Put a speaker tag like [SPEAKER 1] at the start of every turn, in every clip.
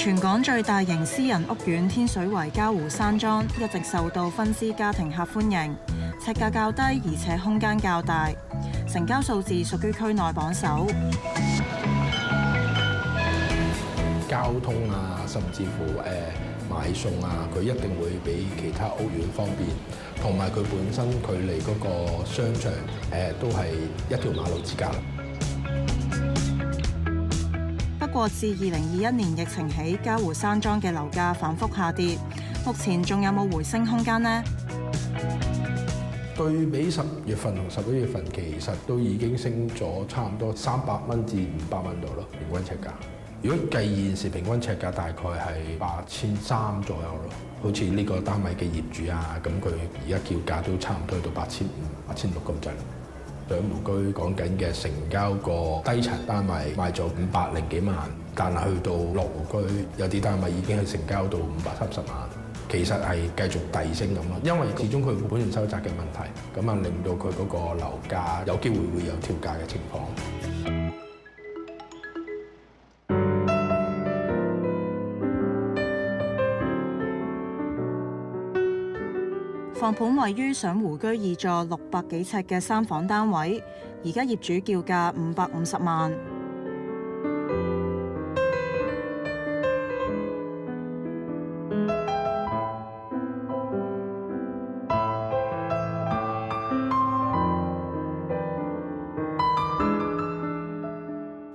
[SPEAKER 1] 全港最大型私人屋苑天水圍嘉湖山莊一直受到分支家庭客歡迎，尺價較低而且空間較大，成交數字屬於區內榜首。
[SPEAKER 2] 交通啊，甚至乎買餸啊，佢一定會比其他屋苑方便，同埋佢本身距離嗰個商場都係一條馬路之隔啦。
[SPEAKER 1] 不過自2021年疫情起，嘉湖山莊嘅樓價反覆下跌，目前仲有冇回升空間呢？
[SPEAKER 2] 對比10月份同11月份，其實都已經升咗差唔多300蚊至500蚊度咯，平均尺價。如果計現時平均尺價大概係8300左右咯，好似呢個單位嘅業主啊，咁佢而家叫價都差唔多去到8500、8600咁滯。兩無居講緊嘅成交個低層單位賣咗500幾萬，但係去到樂湖居有啲單位已經係成交到530萬，其實係繼續遞升咁咯。因為始終佢本源收窄嘅問題，咁啊令到佢嗰個樓價有機會會有跳價嘅情況。
[SPEAKER 1] 房盤位於上湖居2座600幾尺嘅3房單位，而家業主叫價550萬。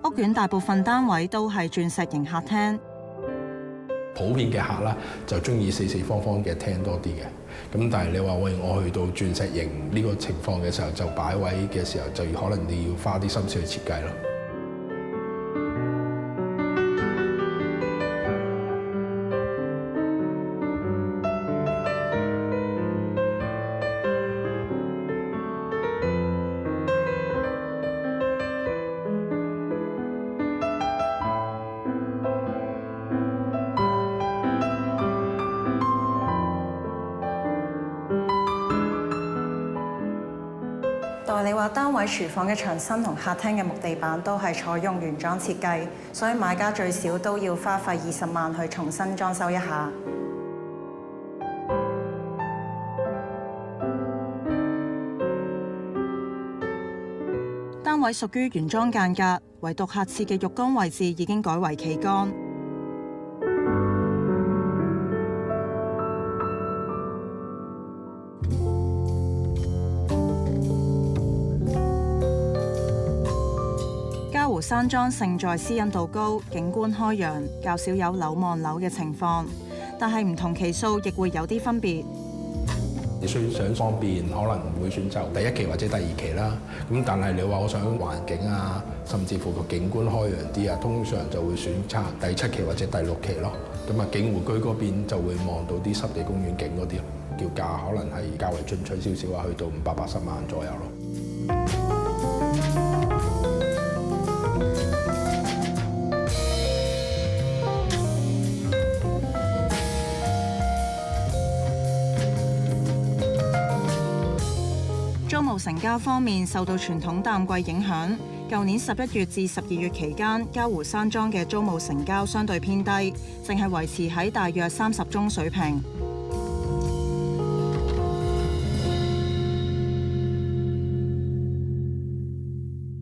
[SPEAKER 1] 屋苑大部分單位都係鑽石型客廳。
[SPEAKER 2] 普遍嘅客啦，就中意四方方嘅廳多啲嘅。咁但係你話喂，我去到鑽石型呢個情況嘅時候，就擺位嘅時候，就可能你要花啲心思去設計咯。
[SPEAKER 1] 代理話單位廚房嘅牆身同客廳嘅木地板都係採用原裝設計，所以買家最少都要花費20萬去重新裝修一下。單位屬於原裝間隔，唯獨客廁嘅浴缸位置已經改為企缸。嘉湖山莊勝在私隱度高，景觀開揚，較少有樓望樓嘅情況，但係唔同期數亦會有啲分別。
[SPEAKER 2] 你需想方便，可能唔會選擇第1期或者第2期啦。咁但係你話我想環境啊，甚至乎個景觀開揚啲啊，通常就會選擇第7期或者第6期咯。咁啊，景湖居嗰邊就會望到啲濕地公園景嗰啲，叫價可能係較為進取少少啊，去到580萬左右咯。
[SPEAKER 1] 租務成交方面受到傳統淡季影響，舊年11月至12月期間，嘉湖山莊嘅租務成交相對偏低，淨係維持喺大約30宗水平。